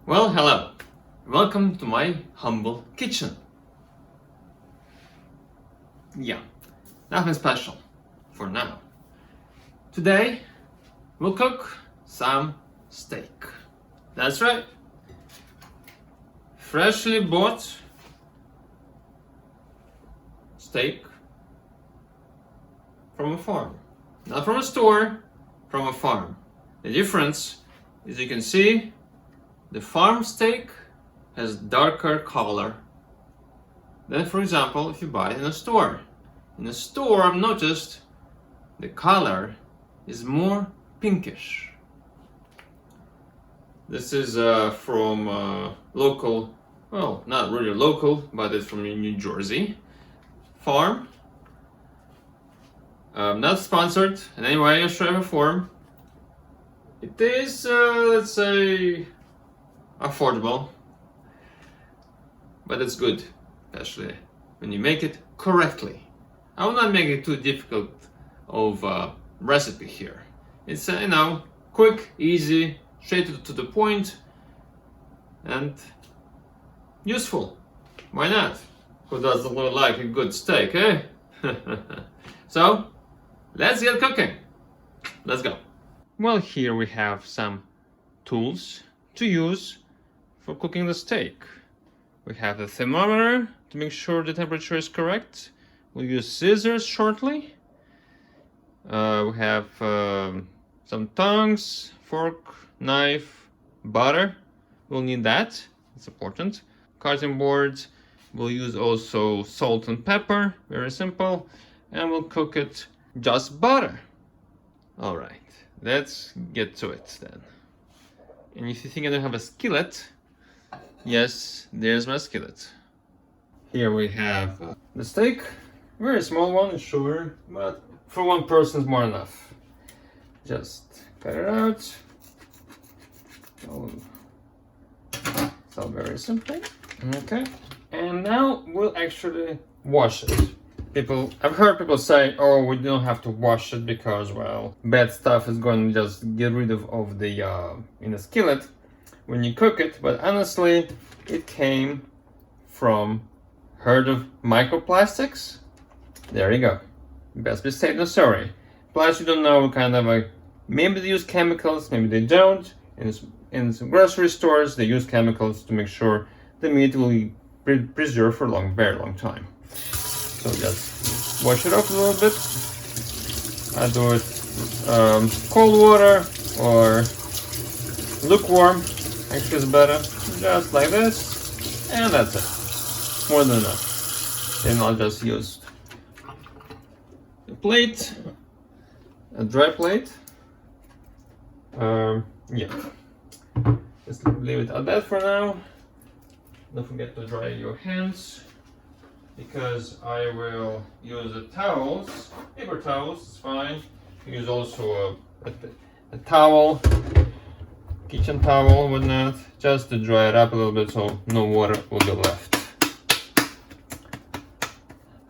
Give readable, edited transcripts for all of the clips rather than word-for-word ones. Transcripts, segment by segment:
Well, hello. Welcome to my humble kitchen. Yeah, nothing special for now. Today, we'll cook some steak. That's right. Freshly bought steak from a farm. Not from a store, from a farm. The difference is you can see the farm steak has darker color than, for example, if you buy it in a store. In a store, I've noticed the color is more pinkish. This is from local, well, not really local, but it's from New Jersey farm. Not sponsored in any way, shape, or form. It is, let's say, affordable, but it's good, especially when you make it correctly. I will not make it too difficult of a recipe here. It's quick, easy, straight to the point, and useful. Why not? Who doesn't like a good steak, eh? So, let's get cooking. Let's go. Well, here we have some tools to use for cooking the steak. We have the thermometer to make sure the temperature is correct. We'll use scissors shortly. We have some tongs, fork, knife, butter. We'll need that. It's important. Cutting board. We'll use also salt and pepper. Very simple. And we'll cook it just butter. All right, let's get to it then. And if you think I don't have a skillet, yes, there's my skillet. Here we have the steak. Very small one, sure, but for one person is more enough. Just cut it out. It's all very simple. Okay, and now we'll actually wash it. I've heard people say, oh, we don't have to wash it because, well, bad stuff is going to just get rid of the in the skillet when you cook it. But honestly, it came from, heard of microplastics? There you go. Best be safe than sorry. Plus, you don't know kind of maybe they use chemicals, maybe they don't. In some grocery stores, they use chemicals to make sure the meat will be preserved for a very long time. So just wash it up a little bit. I do it cold water or lukewarm. Actually, it's better. Just like this, and that's it. More than enough. Then I'll just use a plate, a dry plate. Yeah. Just leave it at that for now. Don't forget to dry your hands, because I will use the towels, paper towels, it's fine. Use also a towel, kitchen towel, whatnot, just to dry it up a little bit so no water will be left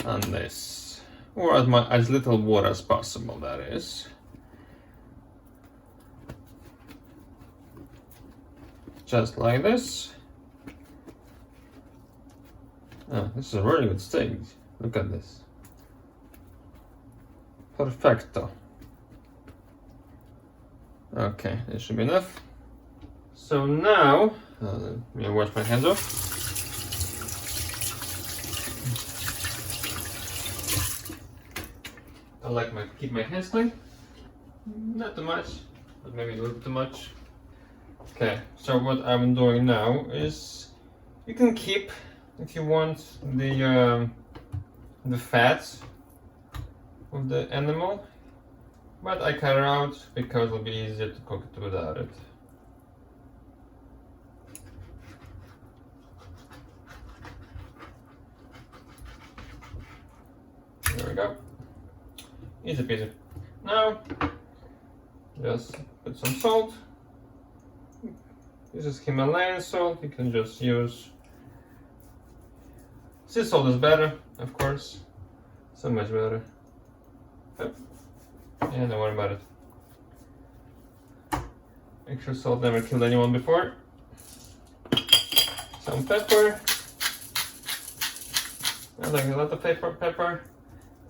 on this. Or as little water as possible, that is. Just like this. Oh, this is a really good steak. Look at this. Perfecto. Okay, this should be enough. So now, let me wash my hands off. I like keep my hands clean. Not too much, but maybe a little too much. Okay, so what I'm doing now is, you can keep, if you want, the fats of the animal, but I cut it out because it'll be easier to cook it without it. There we go. Easy peasy. Now, just put some salt. This is Himalayan salt. You can just use sea salt is better, of course. So much better. Yep. Yeah, don't worry about it. Make sure salt never killed anyone before. some pepper. I like a lot of pepper.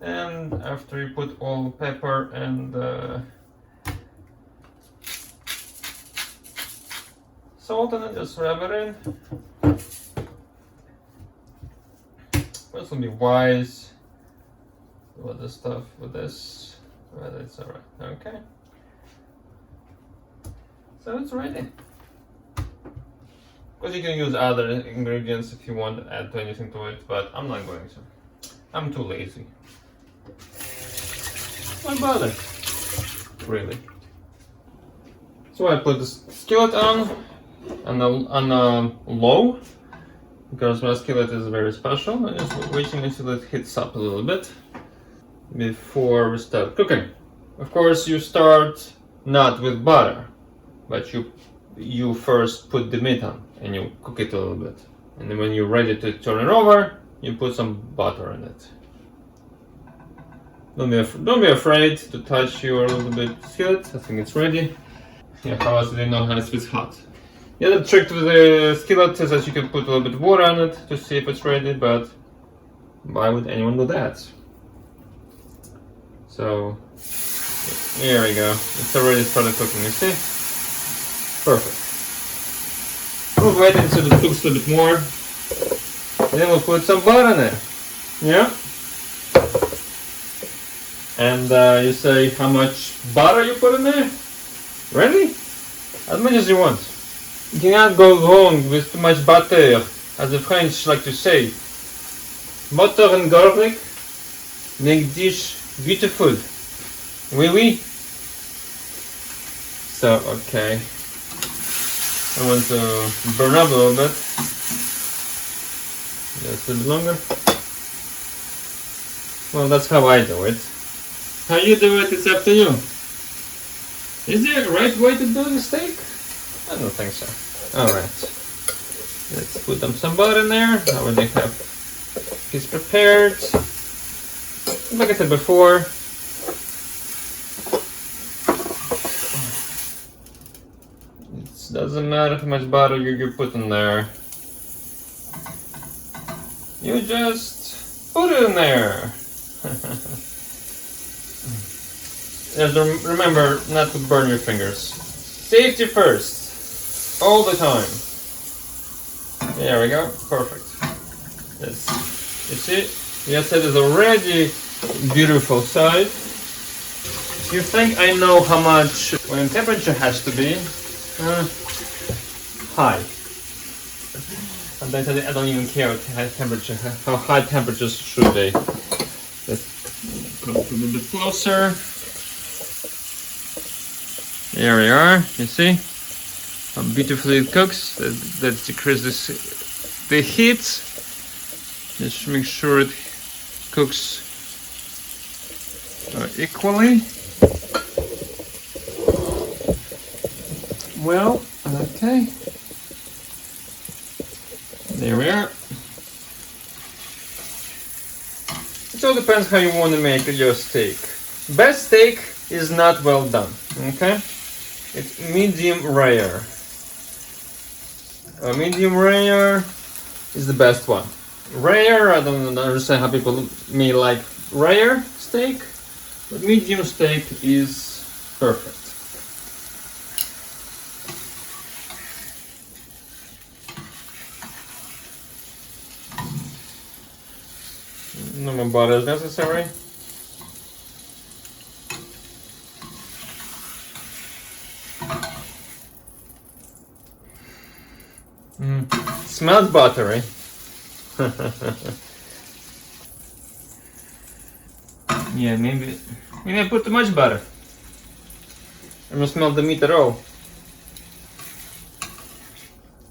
And after you put all pepper and salt in it, just rub it in. This will be wise with this stuff, with this, but it's alright. Okay. So it's ready. Of course, you can use other ingredients if you want to add anything to it, but I'm not going to. I'm too lazy. Why bother? Really. So I put the skillet on a low, because my skillet is very special. I'm just waiting until it heats up a little bit before we start cooking. Of course, you start not with butter, but you first put the meat on and you cook it a little bit. And then when you're ready to turn it over, you put some butter in it. Don't be afraid to touch your little bit skillet. I think it's ready. Yeah, how else do they know how it's hot? The other trick with the skillet is that you can put a little bit of water on it to see if it's ready, but why would anyone do that? So, here we go. It's already started cooking, you see? Perfect. We'll wait until it cooks a little bit more. Then we'll put some butter in it. Yeah? And you say how much butter you put in there? Ready? As much as you want. You cannot go wrong with too much butter, as the French like to say. Butter and garlic make dish beautiful. Oui, oui. So, okay. I want to burn up a little bit. Just a bit longer. Well, that's how I do it. How you do it, it's up to you. Is there a right way to do the steak? I don't think so. Alright. Let's put some butter in there. I already have this prepared. Like I said before, it doesn't matter how much butter you put in there. You just put it in there. Just remember not to burn your fingers. Safety first, all the time. There we go, perfect. Yes. You see, yes, it is already beautiful side. If you think I know how much when temperature has to be, high. Sometimes I don't even care what temperature, how high temperatures should be. Let's come a little bit closer. There we are, you see how beautifully it cooks. That decreases the heat. Just make sure it cooks equally. Well, okay. There we are. It all depends how you want to make your steak. Best steak is not well done, okay? It's medium rare. Medium rare is the best one. Rare, I don't understand how people may like rare steak, but medium steak is perfect. No more butter is necessary. Smells buttery. Yeah, maybe I put too much butter. I don't smell the meat at all.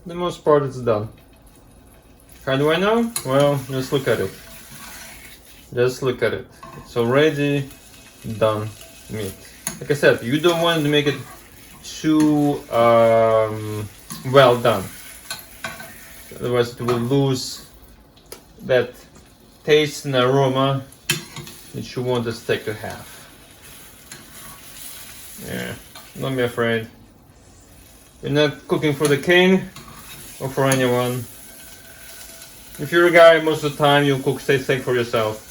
The most part is done. How do I know? Well, just look at it. Just look at it. It's already done meat. Like I said, you don't want to make it too well done. Otherwise it will lose that taste and aroma that you want the steak to have. Yeah, don't be afraid. You're not cooking for the king or for anyone. If you're a guy, most of the time you'll cook steak for yourself.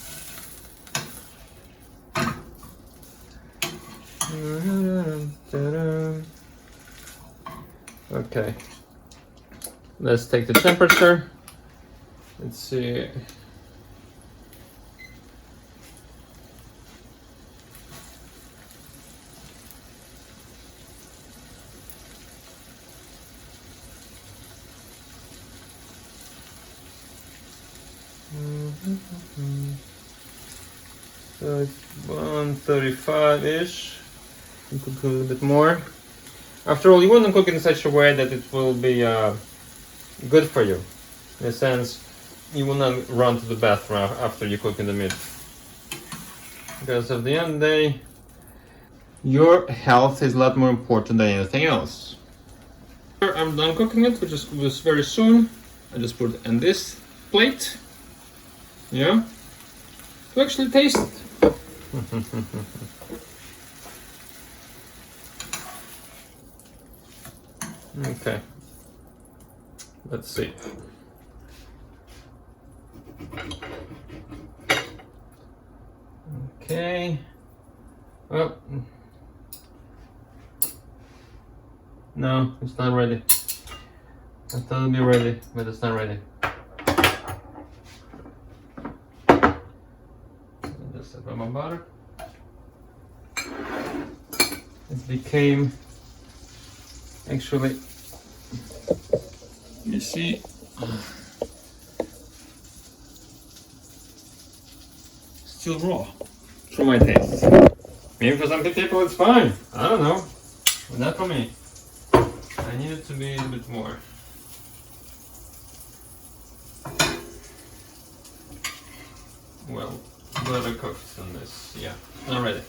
Okay, let's take the temperature. Let's see. So it's 135-ish. You could cook a little bit more. After all, you want to cook in such a way that it will be good for you. In a sense, you will not run to the bathroom after you cook in the meat. Because at the end of the day, your health is a lot more important than anything else. I'm done cooking it, which was very soon. I just put it on this plate. Yeah. To actually taste it. Okay. Let's see. Okay. Well, no, it's not ready. I thought it'd be ready, but it's not ready. Just a bit more butter. It became actually, you see, still raw for my taste. Maybe for some people it's fine. I don't know. But not for me. I need it to be a bit more. Well, better cooked than this. Yeah, not ready.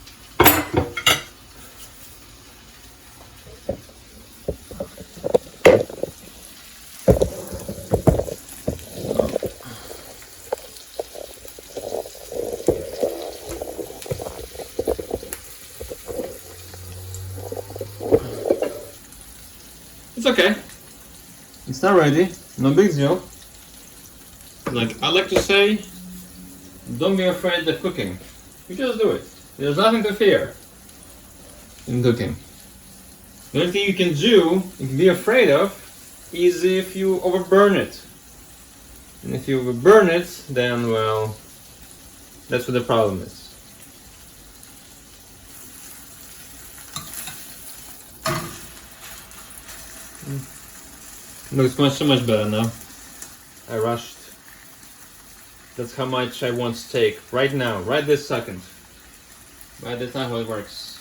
It's okay. It's not ready. No big deal. Like I like to say, don't be afraid of cooking. You just do it. There's nothing to fear in cooking. The only thing you can be afraid of, is if you overburn it. And if you overburn it, then well, that's what the problem is. Looks so much better now. I rushed. That's how much I want steak right now, right this second. But that's not how it works.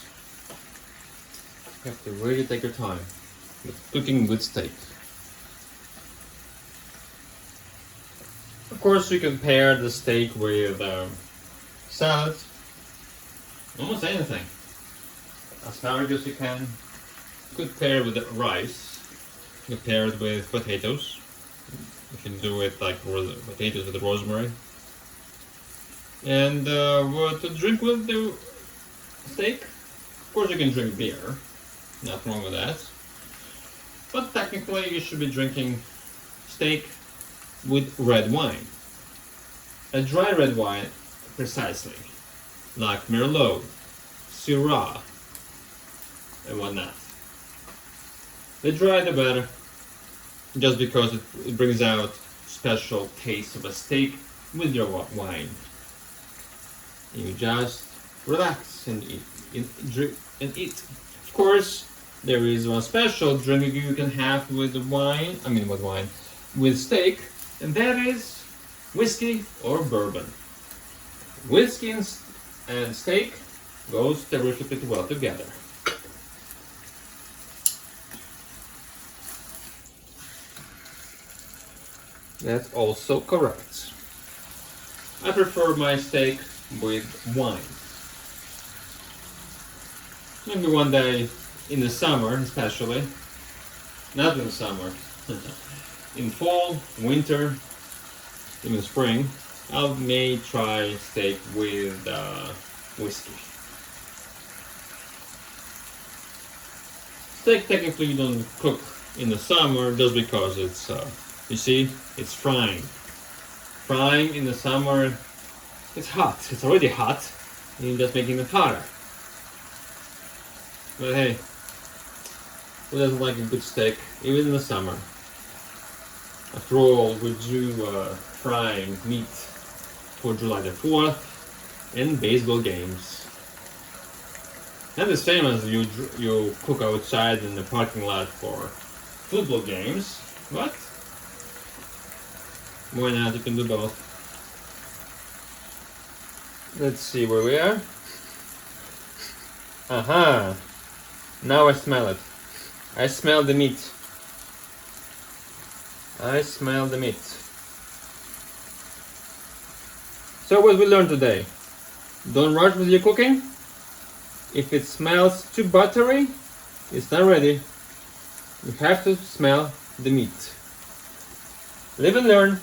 You have to really take your time with cooking good steak. Of course, you can pair the steak with salad, almost anything. Asparagus you can. You could pair with rice. You can pair it with potatoes. You can do it like potatoes with rosemary. And what to drink with the steak? Of course, you can drink beer. Nothing wrong with that. But technically, you should be drinking steak with red wine. A dry red wine, precisely, like Merlot, Syrah, and whatnot. The drier the better, just because it brings out special taste of a steak with your wine. And you just relax and eat, drink and eat. Of course, there is one special drink you can have with wine. With steak, and that is whiskey or bourbon. Whiskey and steak goes terrifically well together. That's also correct. I prefer my steak with wine. Maybe one day in the summer, especially. Not in the summer. In fall, winter, even spring, I may try steak with whiskey. Steak technically you don't cook in the summer just because it's, you see, it's frying. frying in the summer, it's hot. It's already hot. And you're just making it hotter. But hey, who doesn't like a good steak, even in the summer? After all, we do frying meat for July the 4th and baseball games. Not the same as you cook outside in the parking lot for football games, but why not? You can do both. Let's see where we are. Aha! Now I smell it. I smell the meat. I smell the meat. So what we learned today? Don't rush with your cooking. If it smells too buttery, it's not ready. You have to smell the meat. Live and learn.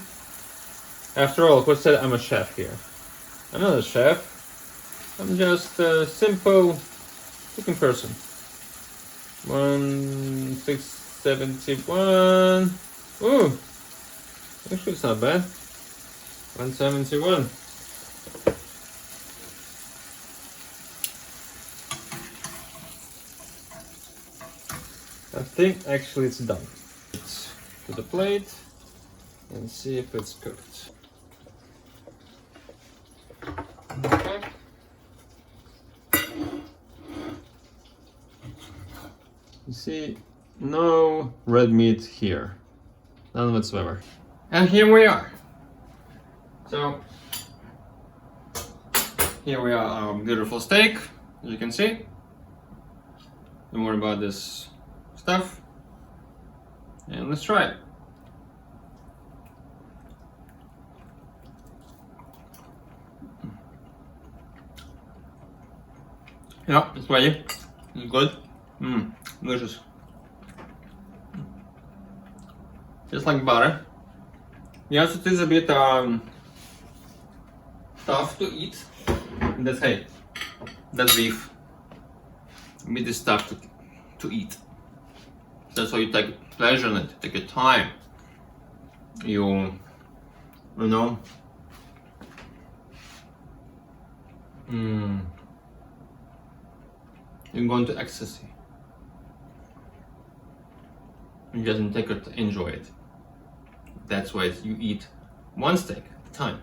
After all, who said I'm a chef here? I'm not a chef. I'm just a simple cooking person. 1671. Ooh, actually it's not bad. 171. I think actually it's done. It's to the plate and see if it's cooked. Okay. You see, no red meat here, none whatsoever. And here we are. So here we are, our beautiful steak, as you can see. Don't worry about this stuff. And let's try it. Yeah, it's ready. It's good. Delicious. Just like butter. Yes, it is a bit tough to eat. That's that's beef. Meat is tough to eat. That's why you take pleasure in it. Take your time. You know. You go into ecstasy. You just take it to enjoy it. That's why you eat one steak at a time.